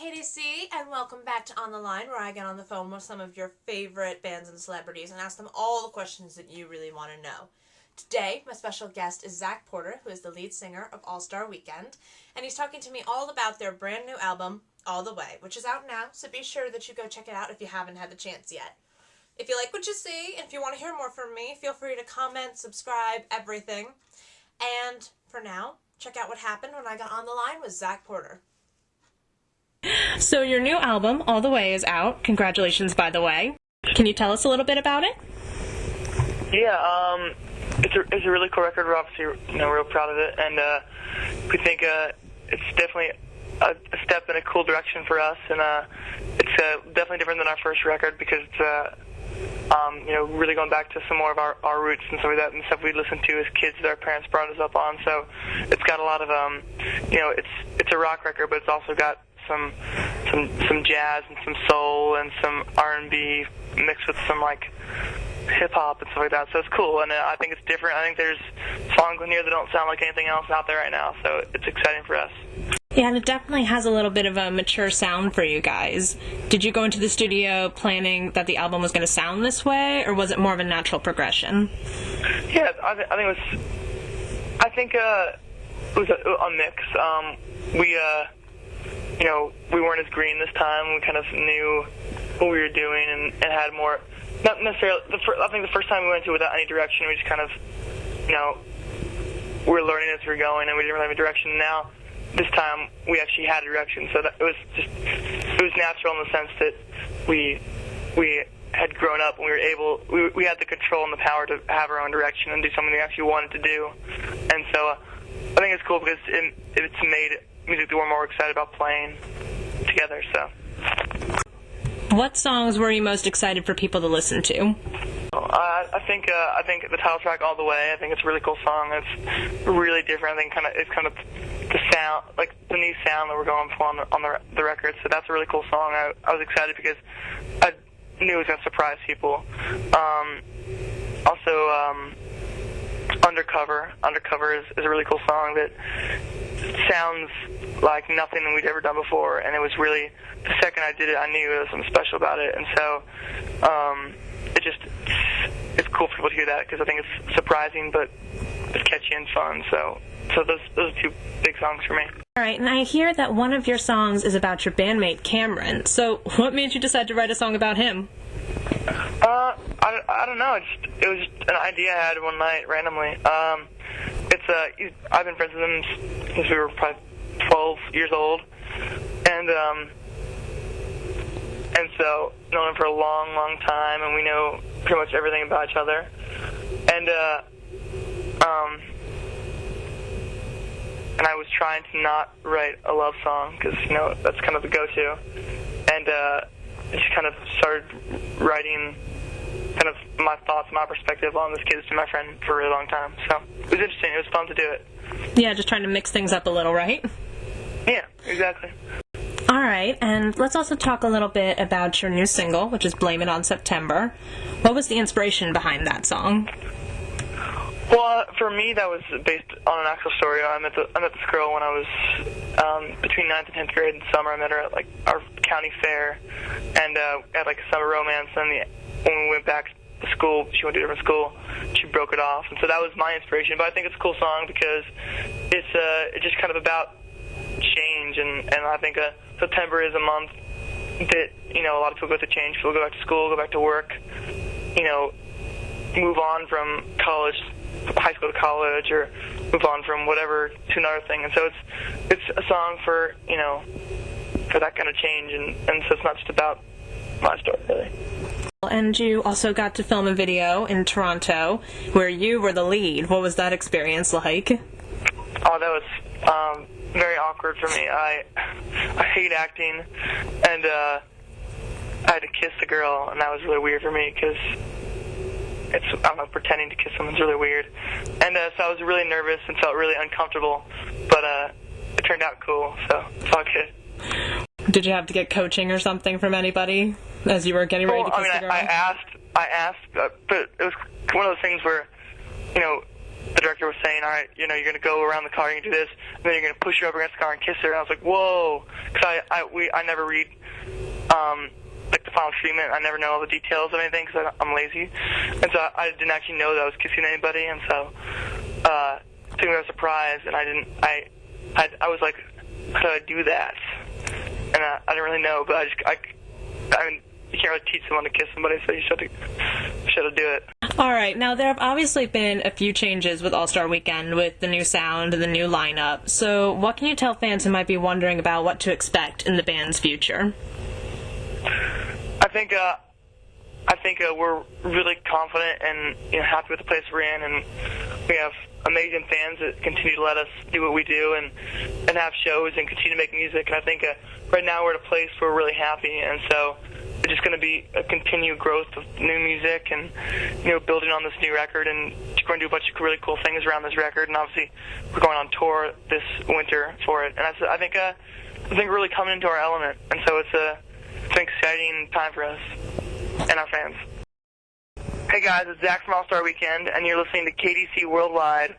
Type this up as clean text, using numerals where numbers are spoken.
Katie C, and welcome back to On the Line, where I get on the phone with some of your favorite bands and celebrities and ask them all the questions that you really want to know. Today, my special guest is Zach Porter, who is the lead singer of Allstar Weekend, and he's talking to me all about their brand new album, All the Way, which is out now, so be sure that you go check it out if you haven't had the chance yet. If you like what you see, and if you want to hear more from me, feel free to comment, subscribe, everything. And for now, check out what happened when I got on the line with Zach Porter. So your new album, All the Way, is out. Congratulations, by the way. Can you tell us a little bit about it? Yeah, it's a really cool record. We're obviously, real proud of it, and we think it's definitely a step in a cool direction for us, and it's definitely different than our first record because it's really going back to some more of our roots and stuff like that, and stuff we listened to as kids that our parents brought us up on. So it's got a lot of it's a rock record, but it's also got some jazz and some soul and some R&B mixed with some like hip hop and stuff like that. So it's cool, and I think it's different. I think there's songs in here that don't sound like anything else out there right now. So it's exciting for us. Yeah, and it definitely has a little bit of a mature sound for you guys. Did you go into the studio planning that the album was going to sound this way, or was it more of a natural progression? Yeah, I think it was a mix. We weren't as green this time. We kind of knew what we were doing and had more. Not necessarily. I think the first time we went into it without any direction, we just kind of, we were learning as we were going, and we didn't really have a direction. Now, this time we actually had a direction, so that it was natural in the sense that we had grown up and we had the control and the power to have our own direction and do something we actually wanted to do. And so I think it's cool because it's made music that we're more excited about playing together. So, what songs were you most excited for people to listen to? I think the title track, All the Way, I think it's a really cool song. It's really different. I think it's kind of the sound, like the new sound that we're going for on the record. So that's a really cool song. I was excited because I knew it was going to surprise people. Also, Undercover is a really cool song that sounds like nothing we'd ever done before, and it was really, the second I did it, I knew there was something special about it, and so it's cool for people to hear that because I think it's surprising but it's catchy and fun. So those are two big songs for me. All right, and I hear that one of your songs is about your bandmate Cameron. So what made you decide to write a song about him? I don't know. It was just an idea I had one night randomly. I've been friends with him since we were probably 12 years old, and so known him for a long, long time, and we know pretty much everything about each other. And I was trying to not write a love song because that's kind of the go-to, and I just kind of started writing kind of my thoughts, my perspective on this kid who's been my friend for a really long time. So it was interesting. It was fun to do it. Yeah, just trying to mix things up a little, right? Yeah, exactly. All right, and let's also talk a little bit about your new single, which is Blame It on September. What was the inspiration behind that song? Well, for me, that was based on an actual story. I met this girl when I was between 9th and 10th grade in summer. I met her at like our county fair, and had like a summer romance. And when we went back to school, she went to a different school. She broke it off, and so that was my inspiration. But I think it's a cool song because it's just kind of about change, and I think September is a month that a lot of people go through change. People go back to school, go back to work, move on from college, high school to college, or move on from whatever to another thing. And so it's a song for for that kind of change, and so it's not just about my story really. And you also got to film a video in Toronto where you were the lead. What was that experience like? Oh, that was very awkward for me. I hate acting, and I had to kiss the girl, and that was really weird for me because pretending to kiss someone's really weird. And so I was really nervous and felt really uncomfortable, but it turned out cool, so it's all good. Did you have to get coaching or something from anybody as you were getting ready to kiss the girl? I asked, but it was one of those things where, the director director was saying, all right, you're going to go around the car, you're going to do this, and then you're going to push her over against the car and kiss her. And I was like, whoa, because I never read like the final treatment. I never know all the details of anything because I'm lazy, and so I didn't actually know that I was kissing anybody, and so it took me by surprise, and I was like, how do I do that? And I didn't really know, but I mean, you can't really teach someone to kiss somebody, so you should do it. All right. Now, there have obviously been a few changes with All-Star Weekend with the new sound and the new lineup. So what can you tell fans who might be wondering about what to expect in the band's future? I think we're really confident and happy with the place we're in, and we have amazing fans that continue to let us do what we do and have shows and continue to make music. And I think right now we're at a place where we're really happy, and so it's just going to be a continued growth of new music and building on this new record, and we're going to do a bunch of really cool things around this record. And obviously we're going on tour this winter for it, and I think we're really coming into our element, and so it's an exciting time for us and our fans. Hey guys, it's Zach from All-Star Weekend, and you're listening to CatieCWorldwide